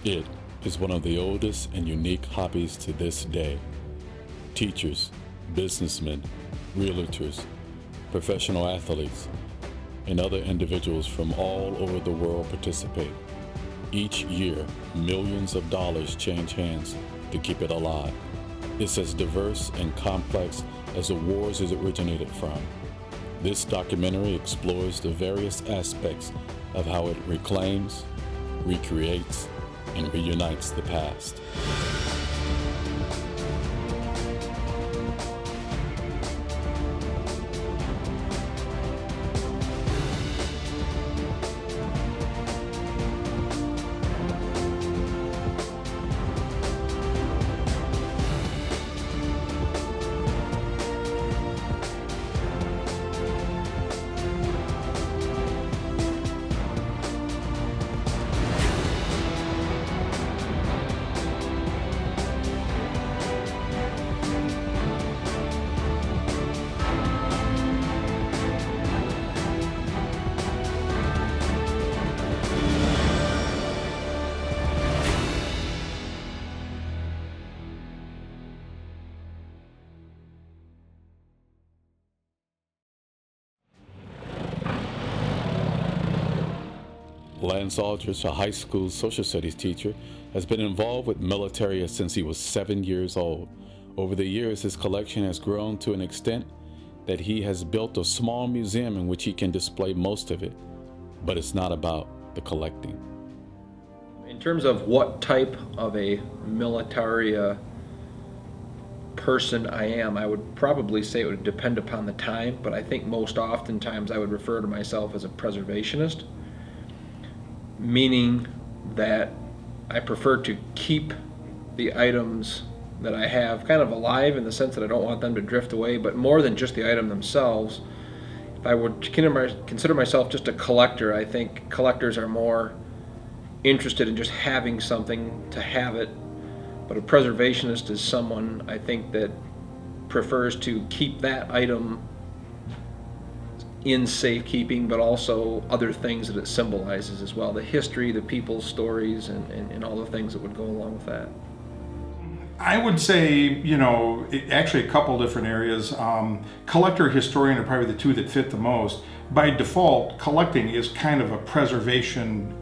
It is one of the oldest and unique hobbies to this day. Teachers, businessmen, realtors, professional athletes, and other individuals from all over the world participate. Each year, millions of dollars change hands to keep it alive. It's as diverse and complex as the wars it originated from. This documentary explores the various aspects of how it reclaims, recreates, and reunites the past. Lance Aldrich, a high school social studies teacher, has been involved with Militaria since he was 7 years old. Over the years, his collection has grown to an extent that he has built a small museum in which he can display most of it. But it's not about the collecting. In terms of what type of a Militaria person I am, I would probably say it would depend upon the time, but I think most oftentimes I would refer to myself as a preservationist, meaning that I prefer to keep the items that I have kind of alive in the sense that I don't want them to drift away, but more than just the item themselves. If I would consider myself just a collector, I think collectors are more interested in just having something to have it, but a preservationist is someone, I think, that prefers to keep that item in safekeeping, but also other things that it symbolizes as well, the history, the people's stories, and all the things that would go along with that. I would say, actually a couple different areas. Collector, historian are probably the two that fit the most. By default, collecting is kind of a preservation,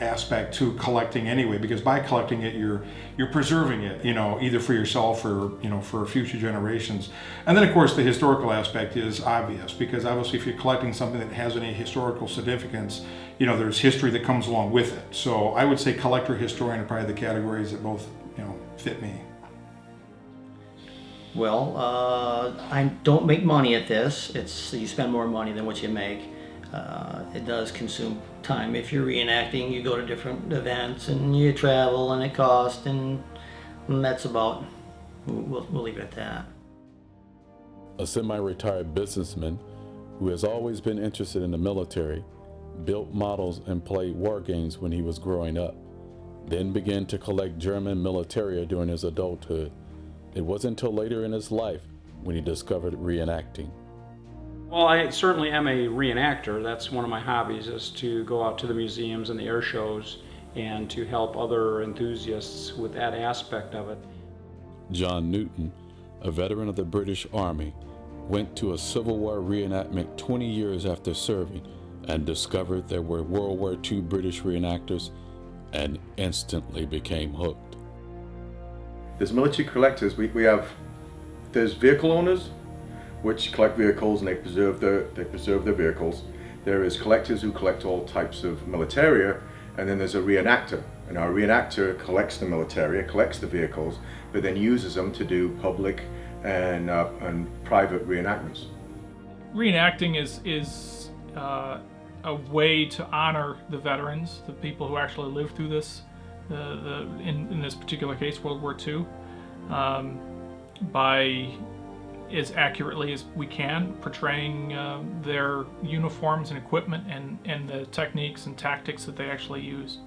aspect to collecting anyway, because by collecting it, you're preserving it, either for yourself or, for future generations. And then of course the historical aspect is obvious, because obviously if you're collecting something that has any historical significance, there's history that comes along with it. So I would say collector, historian are probably the categories that both, fit me. Well, I don't make money at this. You spend more money than what you make. It does consume time. If you're reenacting, you go to different events and you travel and it costs, and that's about, we'll leave it at that. A semi-retired businessman who has always been interested in the military, built models and played war games when he was growing up, then began to collect German militaria during his adulthood. It wasn't until later in his life when he discovered reenacting. Well, I certainly am a reenactor. That's one of my hobbies, is to go out to the museums and the air shows and to help other enthusiasts with that aspect of it. John Newton, a veteran of the British Army, went to a Civil War reenactment 20 years after serving and discovered there were World War II British reenactors and instantly became hooked. There's military collectors. There's vehicle owners, which collect vehicles and they preserve their vehicles. There is collectors who collect all types of militaria, and then there's a reenactor. And our reenactor collects the militaria, collects the vehicles, but then uses them to do public and private reenactments. Reenacting is a way to honor the veterans, the people who actually lived through this, in this particular case, World War II, by as accurately as we can portraying their uniforms and equipment and the techniques and tactics that they actually use,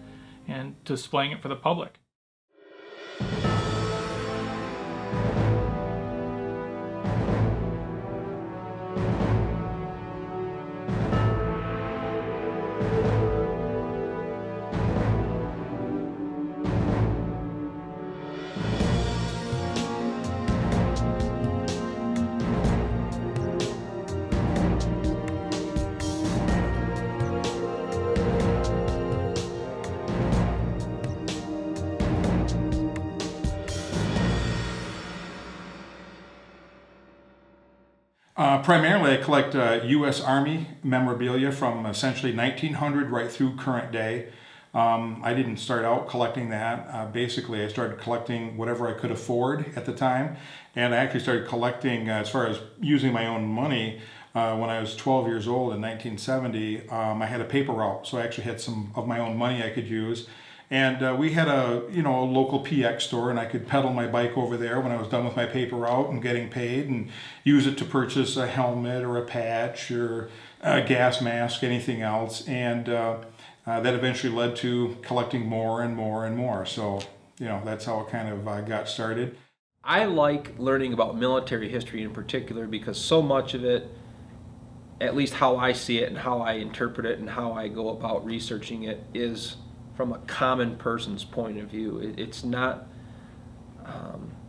and displaying it for the public. Primarily, I collect U.S. Army memorabilia from essentially 1900 right through current day. I didn't start out collecting that. Basically, I started collecting whatever I could afford at the time. And I actually started collecting, as far as using my own money, when I was 12 years old in 1970. I had a paper route, so I actually had some of my own money I could use. And we had a local PX store, and I could pedal my bike over there when I was done with my paper route and getting paid, and use it to purchase a helmet or a patch or a gas mask, anything else. And that eventually led to collecting more and more and more. So, that's how it kind of got started. I like learning about military history in particular because so much of it, at least how I see it and how I interpret it and how I go about researching it, is from a common person's point of view. It's not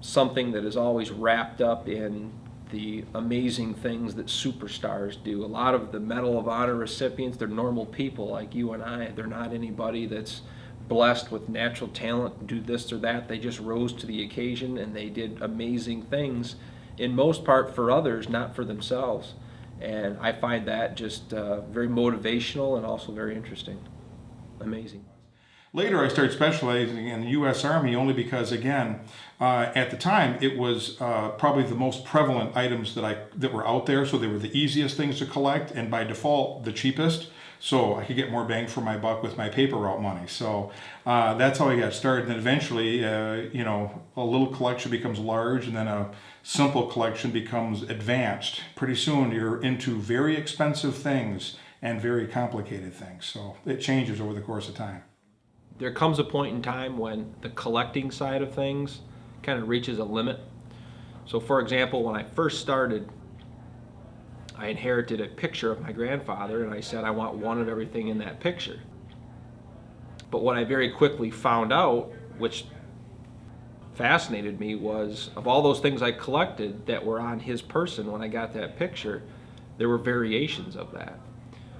something that is always wrapped up in the amazing things that superstars do. A lot of the Medal of Honor recipients, they're normal people like you and I. They're not anybody that's blessed with natural talent, do this or that. They just rose to the occasion and they did amazing things, in most part for others, not for themselves. And I find that just very motivational and also very interesting. Amazing. Later, I started specializing in the U.S. Army only because, again, at the time, it was probably the most prevalent items that were out there. So they were the easiest things to collect, and by default, the cheapest. So I could get more bang for my buck with my paper route money. So that's how I got started. And then eventually, a little collection becomes large, and then a simple collection becomes advanced. Pretty soon, you're into very expensive things and very complicated things. So it changes over the course of time. There comes a point in time when the collecting side of things kind of reaches a limit. So for example, when I first started, I inherited a picture of my grandfather, and I said I want one of everything in that picture. But what I very quickly found out, which fascinated me, was of all those things I collected that were on his person when I got that picture, there were variations of that.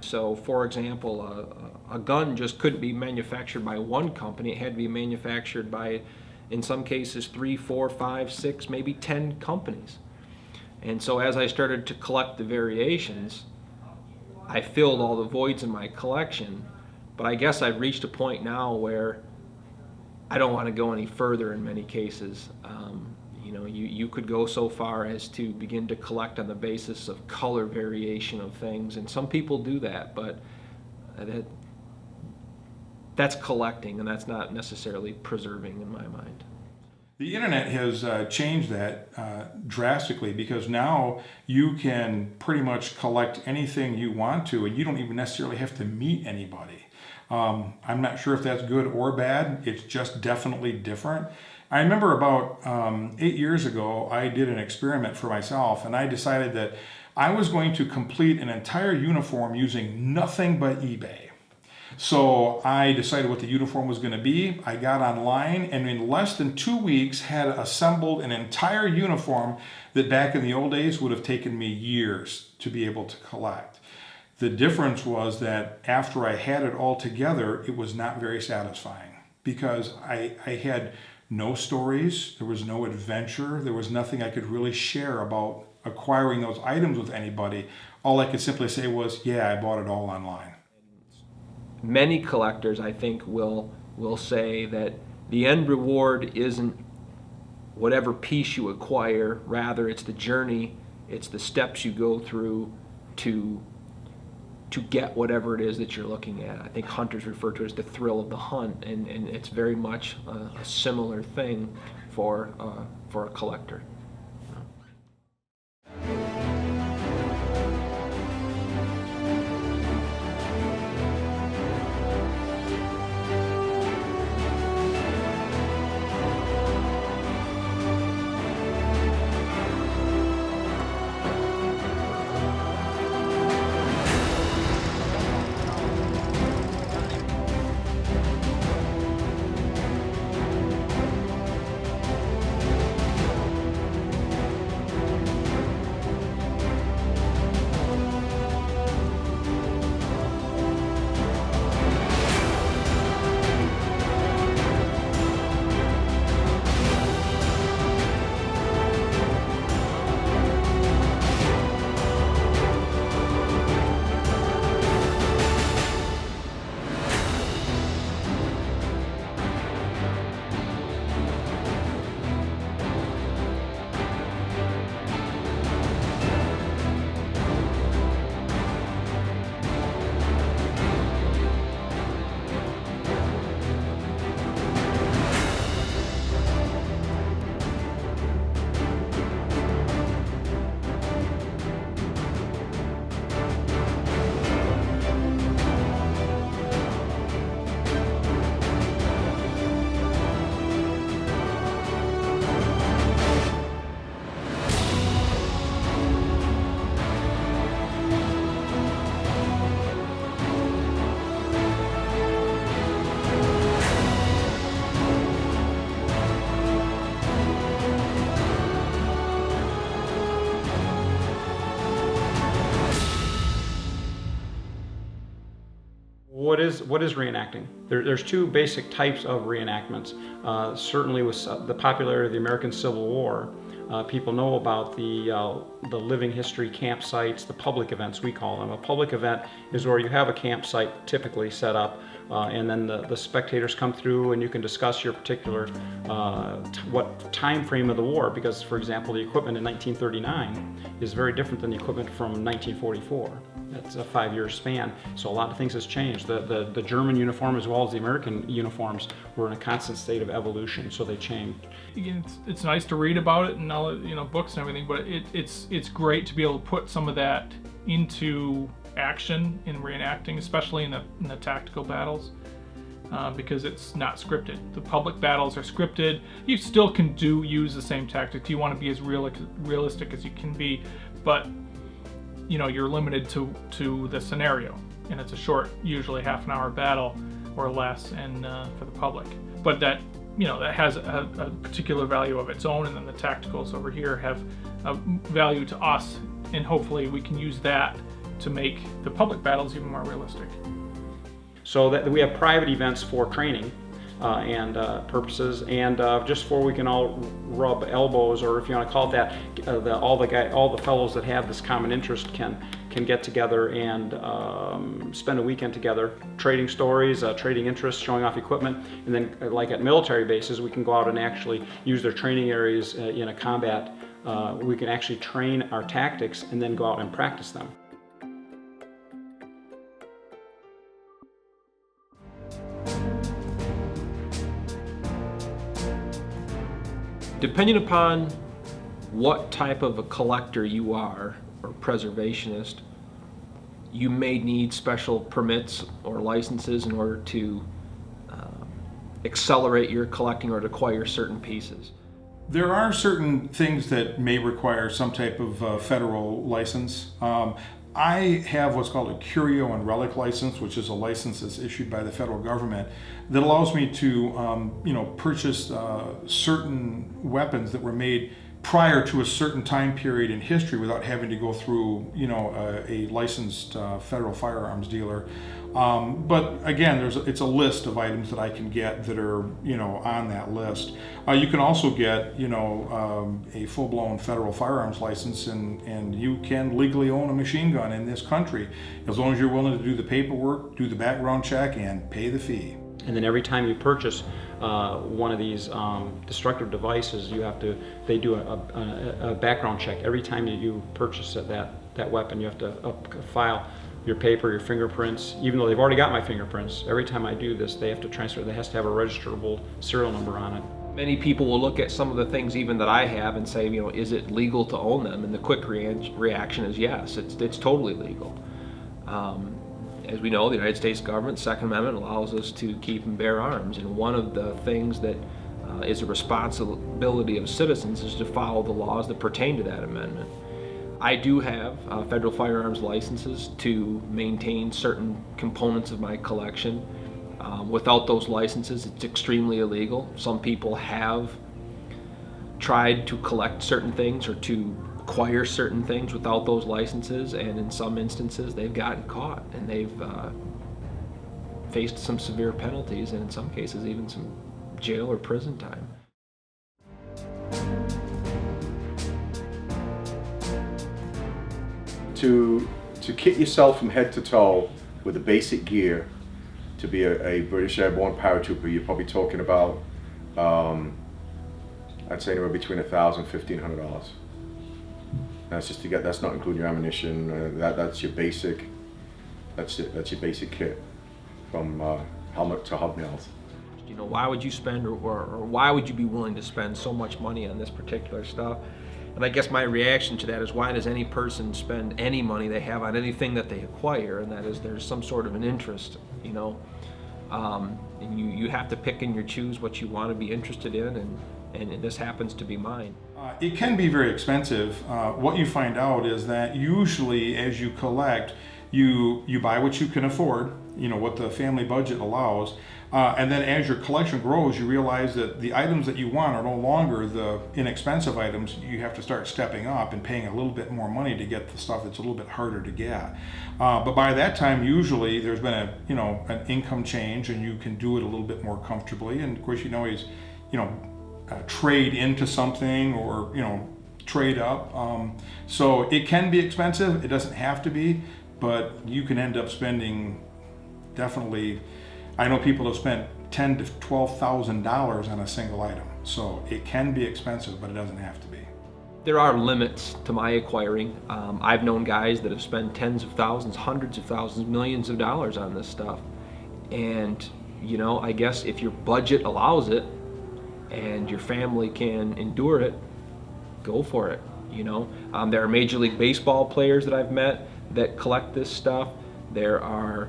So for example, a gun just couldn't be manufactured by one company. It had to be manufactured by, in some cases, 3, 4, 5, 6, maybe 10 companies. And so as I started to collect the variations, I filled all the voids in my collection. But I guess I've reached a point now where I don't want to go any further in many cases. You could go so far as to begin to collect on the basis of color variation of things, and some people do that, but that's collecting, and that's not necessarily preserving in my mind. The internet has changed that drastically, because now you can pretty much collect anything you want to, and you don't even necessarily have to meet anybody. I'm not sure if that's good or bad. It's just definitely different. I remember about 8 years ago, I did an experiment for myself, and I decided that I was going to complete an entire uniform using nothing but eBay. So I decided what the uniform was going to be. I got online, and in less than 2 weeks had assembled an entire uniform that back in the old days would have taken me years to be able to collect. The difference was that after I had it all together, it was not very satisfying, because I had no stories, there was no adventure, there was nothing I could really share about acquiring those items with anybody. All I could simply say was, yeah, I bought it all online. Many collectors, I think, will say that the end reward isn't whatever piece you acquire, rather it's the journey, it's the steps you go through to get whatever it is that you're looking at. I think hunters refer to it as the thrill of the hunt, and it's very much a similar thing for a collector. what is reenacting? There's two basic types of reenactments. Certainly with the popularity of the American Civil War, people know about the living history campsites, the public events we call them. A public event is where you have a campsite typically set up, and then the spectators come through and you can discuss your particular what time frame of the war, because for example the equipment in 1939 is very different than the equipment from 1944. That's a 5-year span, so a lot of things has changed. The German uniform as well as the American uniforms were in a constant state of evolution, so they changed. Again, it's nice to read about it and all, books and everything, but it's great to be able to put some of that into action in reenacting, especially in the tactical battles, because it's not scripted. The public battles are scripted. You still can use the same tactics. You want to be as realistic as you can be, but you're limited to the scenario, and it's a short, usually half-an-hour battle or less, and for the public. But that that has a particular value of its own, and then the tacticals over here have a value to us, and hopefully we can use that to make the public battles even more realistic. So that we have private events for training and purposes, and just for we can all rub elbows, or if you want to call it that, all the fellows that have this common interest can get together and spend a weekend together, trading stories, trading interests, showing off equipment, and then like at military bases, we can go out and actually use their training areas in a combat. We can actually train our tactics and then go out and practice them. Depending upon what type of a collector you are, or preservationist, you may need special permits or licenses in order to accelerate your collecting or to acquire certain pieces. There are certain things that may require some type of federal license. I have what's called a curio and relic license, which is a license that's issued by the federal government that allows me to, purchase certain weapons that were made prior to a certain time period in history without having to go through, a licensed federal firearms dealer. But again, it's a list of items that I can get that are, on that list. You can also get, a full-blown federal firearms license, and you can legally own a machine gun in this country as long as you're willing to do the paperwork, do the background check, and pay the fee. And then every time you purchase one of these destructive devices, they do a background check. Every time you purchase that weapon, you have to file your paper, your fingerprints. Even though they've already got my fingerprints, every time I do this, they have to transfer. They has to have a registerable serial number on it. Many people will look at some of the things even that I have and say, is it legal to own them? And the quick reaction is yes, it's totally legal. As we know, the United States government, Second Amendment, allows us to keep and bear arms. And one of the things that is a responsibility of citizens is to follow the laws that pertain to that amendment. I do have federal firearms licenses to maintain certain components of my collection. Without those licenses, it's extremely illegal. Some people have tried to collect certain things or to acquire certain things without those licenses, and in some instances they've gotten caught and they've faced some severe penalties, and in some cases even some jail or prison time. To kit yourself from head to toe with the basic gear to be a British Airborne paratrooper, you're probably talking about I'd say anywhere between $1,000 and $1,500. That's just to get. That's not including your ammunition. That's your basic. That's your basic kit, from helmet to hobnails. Why would you spend, or why would you be willing to spend so much money on this particular stuff? And I guess my reaction to that is, why does any person spend any money they have on anything that they acquire? And that is, there's some sort of an interest, and you have to pick and you choose what you want to be interested in, and this happens to be mine. It can be very expensive. What you find out is that usually as you collect, you buy what you can afford, what the family budget allows, And then as your collection grows, you realize that the items that you want are no longer the inexpensive items. You have to start stepping up and paying a little bit more money to get the stuff that's a little bit harder to get. But by that time, usually there's been an income change, and you can do it a little bit more comfortably. And of course, you can always, trade into something, or trade up. So it can be expensive. It doesn't have to be, but you can end up spending definitely. I know people have spent $10,000 to $12,000 on a single item. So it can be expensive, but it doesn't have to be. There are limits to my acquiring. I've known guys that have spent tens of thousands, hundreds of thousands, millions of dollars on this stuff. And, I guess if your budget allows it and your family can endure it, go for it. There are Major League Baseball players that I've met that collect this stuff. There are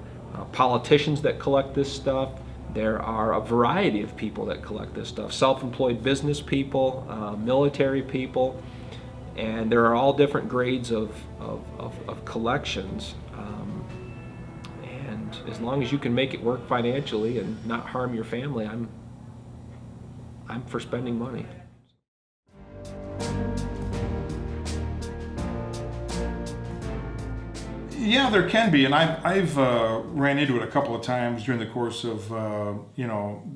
politicians that collect this stuff. There are a variety of people that collect this stuff. Self-employed business people, military people, and there are all different grades of collections. And as long as you can make it work financially and not harm your family, I'm for spending money. Yeah, there can be, and I've ran into it a couple of times during the course of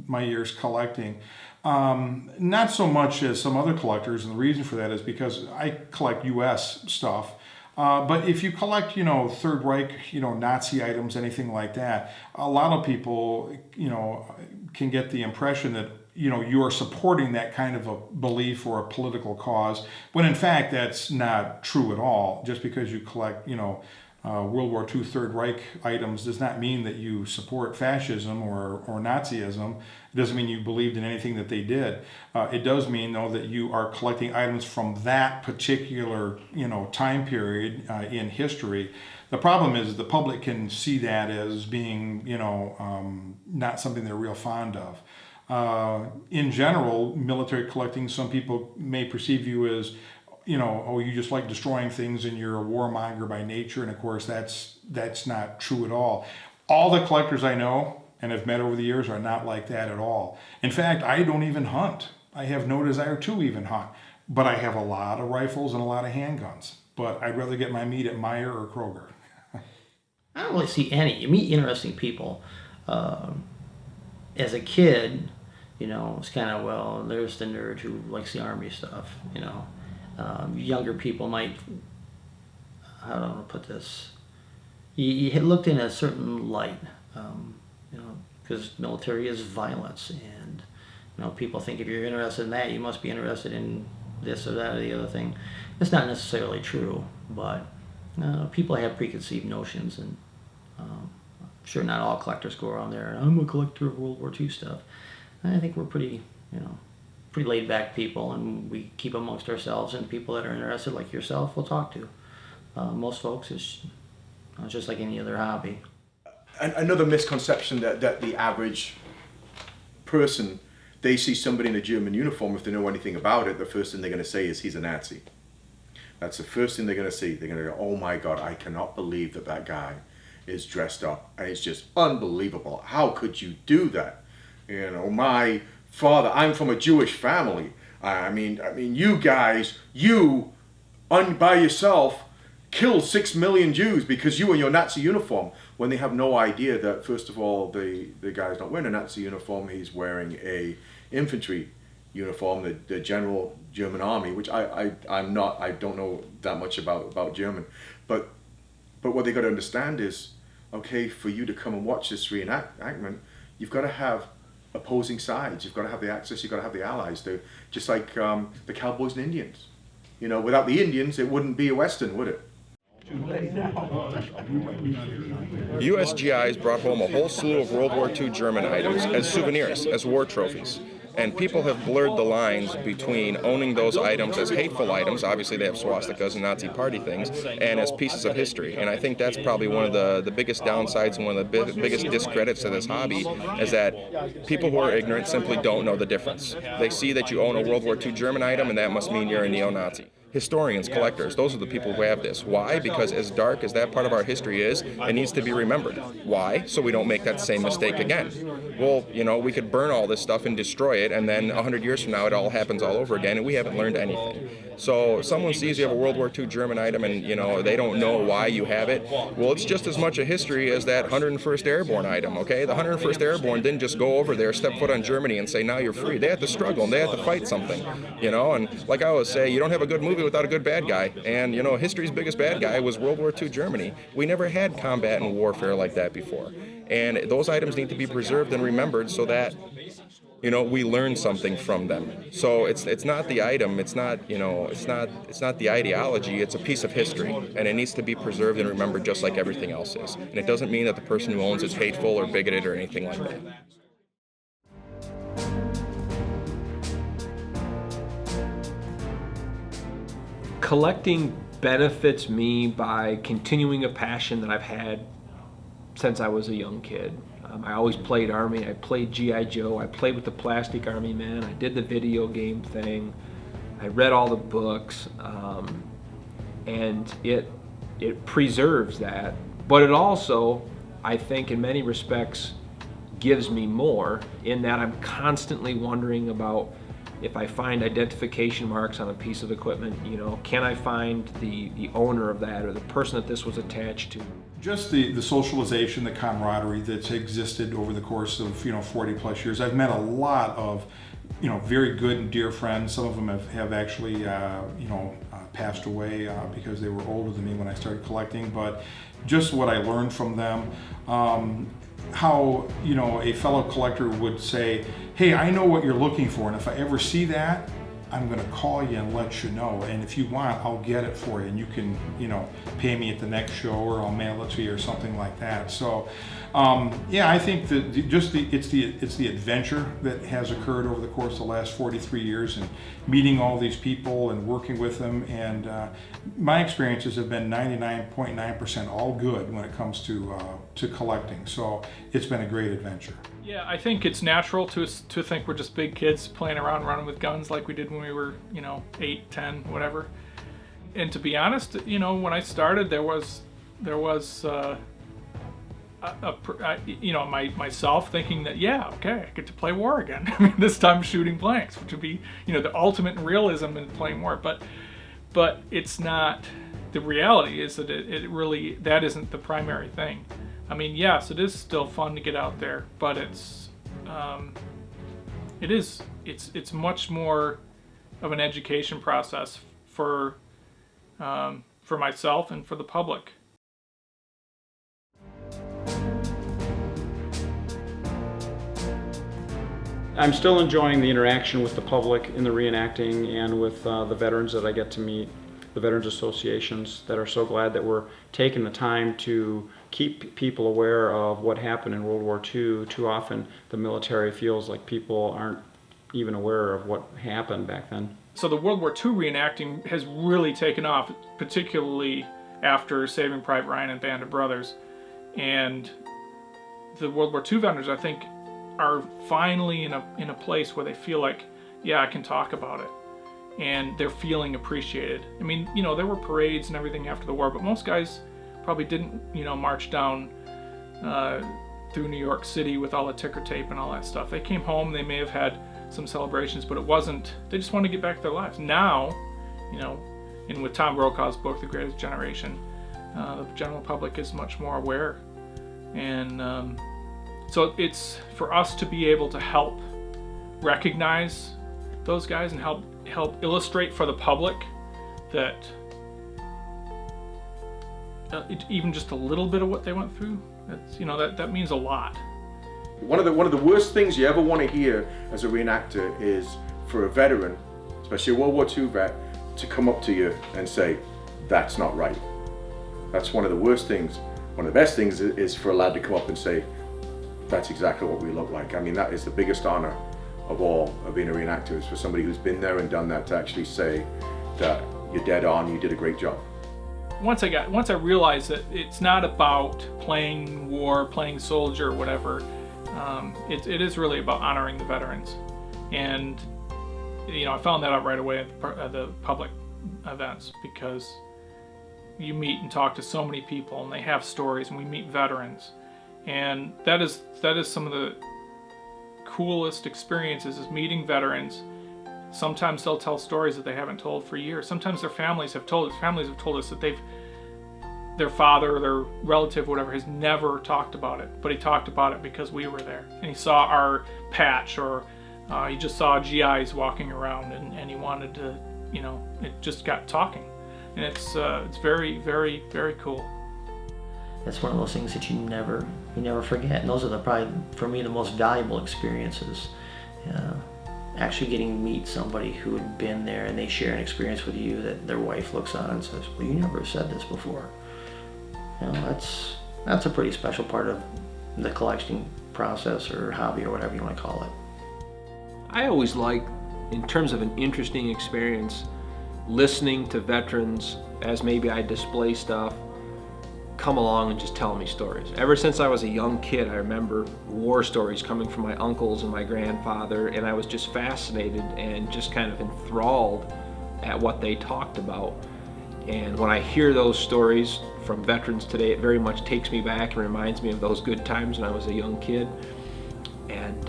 my years collecting. Not so much as some other collectors, and the reason for that is because I collect U.S. stuff. But if you collect, Third Reich, Nazi items, anything like that, a lot of people, can get the impression that you are supporting that kind of a belief or a political cause, when in fact that's not true at all. Just because you collect, World War II Third Reich items does not mean that you support fascism or Nazism. It doesn't mean you believed in anything that they did. It does mean, though, that you are collecting items from that particular time period in history. The problem is the public can see that as being not something they're real fond of. In general, military collecting, some people may perceive you as you just like destroying things and you're a warmonger by nature. And of course, that's not true at all. All the collectors I know and have met over the years are not like that at all. In fact, I don't even hunt. I have no desire to even hunt. But I have a lot of rifles and a lot of handguns. But I'd rather get my meat at Meijer or Kroger. I don't really see any. You meet interesting people. As a kid, it's kind of, there's the nerd who likes the Army stuff, Younger people might, how do I want to put this? You looked in a certain light, because military is violence, and people think if you're interested in that, you must be interested in this or that or the other thing. It's not necessarily true, but people have preconceived notions, and I'm sure not all collectors go around there. I'm a collector of World War II stuff. I think we're pretty laid back people, and we keep amongst ourselves, and people that are interested like yourself we'll talk to. Most folks, it's just like any other hobby. Another misconception that the average person, they see somebody in a German uniform, if they know anything about it, the first thing they're going to say is he's a Nazi. That's the first thing they're going to see. They're going to go, oh my God, I cannot believe that guy is dressed up, and it's just unbelievable. How could you do that? My father, I'm from a Jewish family. I mean, you guys, by yourself, killed 6 million Jews because you were in your Nazi uniform, when they have no idea that, first of all, the guy's not wearing a Nazi uniform, he's wearing a infantry uniform, the general German army, which I don't know that much about German. But what they got to understand is, okay, for you to come and watch this reenactment, you've got to have opposing sides. You've got to have the Axis, you've got to have the Allies. Just like the Cowboys and Indians. Without the Indians, it wouldn't be a Western, would it? USGIs brought home a whole slew of World War II German items as souvenirs, as war trophies. And people have blurred the lines between owning those items as hateful items, obviously they have swastikas and Nazi party things, and as pieces of history. And I think that's probably one of the biggest downsides and one of the biggest discredits to this hobby, is that people who are ignorant simply don't know the difference. They see that you own a World War II German item, and that must mean you're a neo-Nazi. Historians, collectors, those are the people who have this. Why? Because as dark as that part of our history is, it needs to be remembered. Why? So we don't make that same mistake again. Well, we could burn all this stuff and destroy it, and then 100 years from now it all happens all over again, and we haven't learned anything. So if someone sees you have a World War II German item and they don't know why you have it, well, it's just as much a history as that 101st Airborne item, okay? The 101st Airborne didn't just go over there, step foot on Germany and say, now you're free. They had to struggle and they had to fight something, and like I always say, you don't have a good movie without a good bad guy. And history's biggest bad guy was World War II Germany. We never had combat and warfare like that before. And those items need to be preserved and remembered so that we learn something from them. So it's not the item, it's not the ideology, it's a piece of history, and it needs to be preserved and remembered just like everything else is. And it doesn't mean that the person who owns it's hateful or bigoted or anything like that. Collecting benefits me by continuing a passion that I've had since I was a young kid. I always played Army, I played G.I. Joe, I played with the plastic Army men, I did the video game thing, I read all the books, and it preserves that, but it also, I think in many respects, gives me more in that I'm constantly wondering about if I find identification marks on a piece of equipment, can I find the owner of that or the person that this was attached to? Just the socialization, the camaraderie that's existed over the course of 40 plus years. I've met a lot of very good and dear friends. Some of them have actually passed away because they were older than me when I started collecting. But just what I learned from them, how a fellow collector would say, "Hey, I know what you're looking for, and if I ever see that, I'm going to call you and let you know. And if you want, I'll get it for you, and you can, pay me at the next show, or I'll mail it to you, or something like that." So, I think that it's the adventure that has occurred over the course of the last 43 years, and meeting all these people and working with them. And my experiences have been 99.9% all good when it comes to collecting. So it's been a great adventure. Yeah, I think it's natural to think we're just big kids playing around, running with guns like we did when we were, 8, 10, whatever. And to be honest, when I started, there was myself thinking that, I get to play war again. I mean, this time shooting blanks, which would be, the ultimate realism in playing war. But it's not. The reality is that that isn't the primary thing. I mean, yes, it is still fun to get out there, but it's much more of an education process for myself and for the public. I'm still enjoying the interaction with the public in the reenacting and with the veterans that I get to meet, the veterans associations that are so glad that we're taking the time to keep people aware of what happened in World War II. Too often the military feels like people aren't even aware of what happened back then. So the World War II reenacting has really taken off, particularly after Saving Private Ryan and Band of Brothers. And the World War II veterans, I think, are finally in a place where they feel like, I can talk about it. And they're feeling appreciated. I mean, there were parades and everything after the war, but most guys probably didn't, march down through New York City with all the ticker tape and all that stuff. They came home, they may have had some celebrations, but it wasn't, they just wanted to get back to their lives. Now, and with Tom Brokaw's book, The Greatest Generation, the general public is much more aware. And so it's for us to be able to help recognize those guys and help illustrate for the public that even just a little bit of what they went through, that's, that means a lot. One of the worst things you ever want to hear as a reenactor is for a veteran, especially a World War II vet, to come up to you and say, "That's not right." That's one of the worst things. One of the best things is for a lad to come up and say, "That's exactly what we look like." I mean, that is the biggest honor of all of being a reenactor, is for somebody who's been there and done that to actually say that you're dead on, you did a great job. Once I realized that it's not about playing war, playing soldier, or whatever, it is really about honoring the veterans. And I found that out right away at the public events, because you meet and talk to so many people and they have stories, and we meet veterans, and that is some of the coolest experiences, is meeting veterans. Sometimes they'll tell stories that they haven't told for years. Sometimes their families have told us that their father, their relative, whatever, has never talked about it, but he talked about it because we were there, and he saw our patch, or he just saw GIs walking around, and he wanted to, it just got talking, and it's very, very, very cool. It's one of those things that you never forget, and those are probably, for me, the most valuable experiences. Actually getting to meet somebody who had been there, and they share an experience with you that their wife looks on and says, well, you never said this before. That's a pretty special part of the collecting process, or hobby, or whatever you want to call it. I always like, in terms of an interesting experience, listening to veterans as maybe I display stuff, come along and just tell me stories. Ever since I was a young kid, I remember war stories coming from my uncles and my grandfather, and I was just fascinated and just kind of enthralled at what they talked about. And when I hear those stories from veterans today, it very much takes me back and reminds me of those good times when I was a young kid. And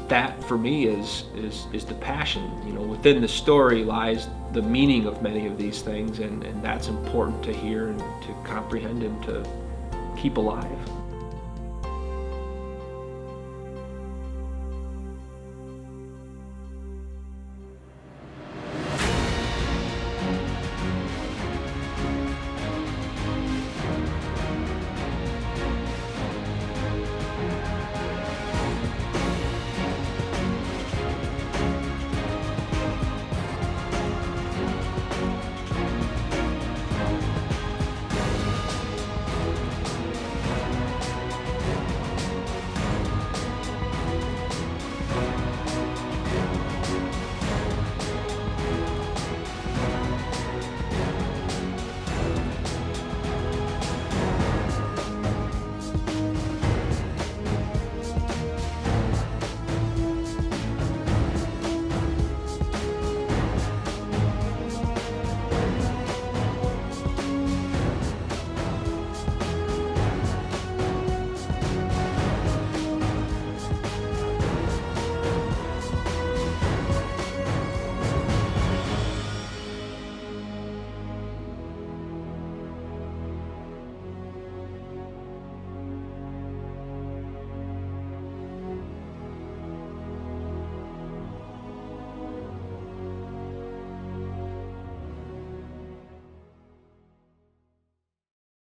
that, for me, is the passion. Within the story lies the meaning of many of these things, and that's important to hear and to comprehend and to keep alive.